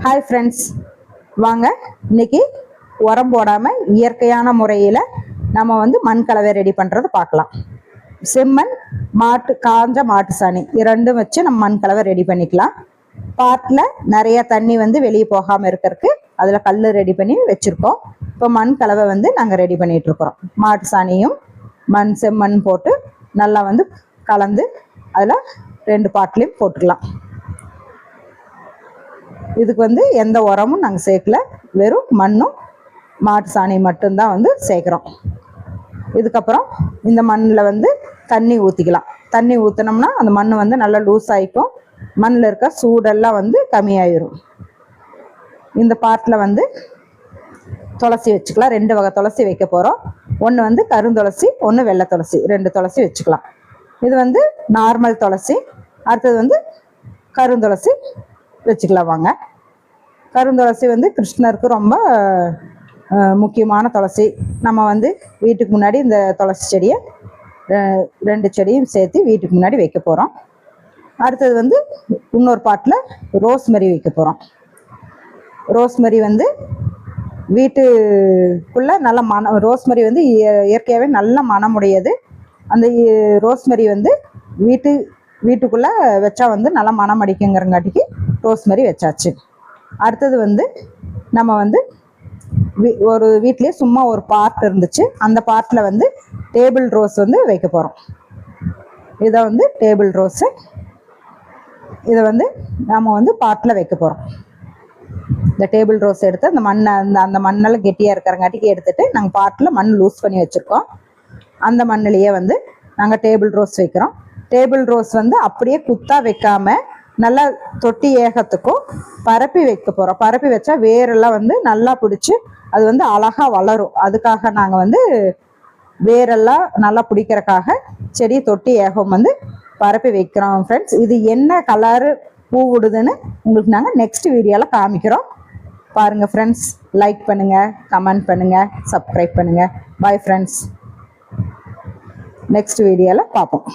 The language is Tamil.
ஹாய் ஃப்ரெண்ட்ஸ், வாங்க இன்னைக்கு உரம் போடாமல் இயற்கையான முறையில் நம்ம மண் கலவை ரெடி பண்ணுறது பார்க்கலாம். செம்மண், காஞ்ச மாட்டு சாணி இரண்டும் வச்சு நம்ம மண் கலவை ரெடி பண்ணிக்கலாம். பாட்டில் நிறைய தண்ணி வெளியே போகாமல் இருக்கிறதுக்கு அதில் கல் ரெடி பண்ணி வச்சுருக்கோம். இப்போ மண் கலவை நாங்கள் ரெடி பண்ணிகிட்ருக்குறோம். மாட்டு சாணியும் செம்மண் போட்டு நல்லா கலந்து அதில் 2 பாட்டிலையும் போட்டுக்கலாம். இதுக்கு எந்த உரமும் நாங்கள் சேர்க்கல, வெறும் மண்ணும் மாட்டு சாணி மட்டும்தான் சேர்க்குறோம். இதுக்கப்புறம் இந்த மண்ணில் தண்ணி ஊற்றிக்கலாம். தண்ணி ஊற்றினோம்னா அந்த மண் நல்லா லூஸ் ஆகிக்கும். மண்ணில் இருக்க சூடெல்லாம் கம்மியாயிரும். இந்த பாட்டில் துளசி வச்சுக்கலாம். 2 வகை துளசி வைக்க போகிறோம். ஒன்று கருந்துளசி, ஒன்று வெள்ளை துளசி, 2 துளசி வச்சுக்கலாம். இது நார்மல் துளசி, அடுத்தது கருந்துளசி வச்சுக்கலாம். வாங்க, கருந்துளசி கிருஷ்ணருக்கு ரொம்ப முக்கியமான துளசி. நம்ம வீட்டுக்கு முன்னாடி இந்த துளசி செடியை 2 செடியும் சேர்த்து வீட்டுக்கு முன்னாடி வைக்க போகிறோம். அடுத்தது இன்னொரு பாட்டில் ரோஸ்மெரி வைக்க போகிறோம். ரோஸ்மெரி வீட்டுக்குள்ளே நல்ல மனம். ரோஸ்மெரி இயற்கையாகவே நல்ல மனமுடையது. அந்த ரோஸ்மெரி வீட்டுக்குள்ளே வச்சா நல்லா மனம் அடிக்குங்கிறங்காட்டிக்கு ரோஸ்மெரி வச்சாச்சு. அடுத்தது நம்ம ஒரு வீட்லேயே சும்மா ஒரு பார்ட் இருந்துச்சு. அந்த பார்ட்டில் டேபிள் ரோஸ் வைக்க போகிறோம். இதை டேபிள் ரோஸு. இதை நம்ம பார்ட்டில் வைக்க போகிறோம். இந்த டேபிள் ரோஸ் எடுத்து அந்த மண்ணை அந்த மண்ணெல்லாம் கெட்டியாக இருக்கிறங்காட்டிக்கு எடுத்துகிட்டு நாங்கள் பார்ட்டில் மண் லூஸ் பண்ணி வச்சுருக்கோம். அந்த மண்ணிலேயே நாங்கள் டேபிள் ரோஸ் வைக்கிறோம். டேபிள் ரோஸ் அப்படியே குத்தா வைக்காம நல்லா தொட்டி ஏகத்துக்கும் பரப்பி வைக்க போகிறோம். பரப்பி வச்சா வேரெல்லாம் நல்லா பிடிச்சி அது அழகாக வளரும். அதுக்காக நாங்கள் வேரெல்லாம் நல்லா பிடிக்கிறக்காக செடி தொட்டி ஏகம் பரப்பி வைக்கிறோம். ஃப்ரெண்ட்ஸ், இது என்ன கலரு பூ விடுதுன்னு உங்களுக்கு நாங்கள் நெக்ஸ்ட் வீடியோவில் காமிக்கிறோம். பாருங்கள் ஃப்ரெண்ட்ஸ், லைக் பண்ணுங்கள், கமெண்ட் பண்ணுங்கள், சப்ஸ்கிரைப் பண்ணுங்கள். பாய் ஃப்ரெண்ட்ஸ், நெக்ஸ்ட் வீடியோவில் பார்ப்போம்.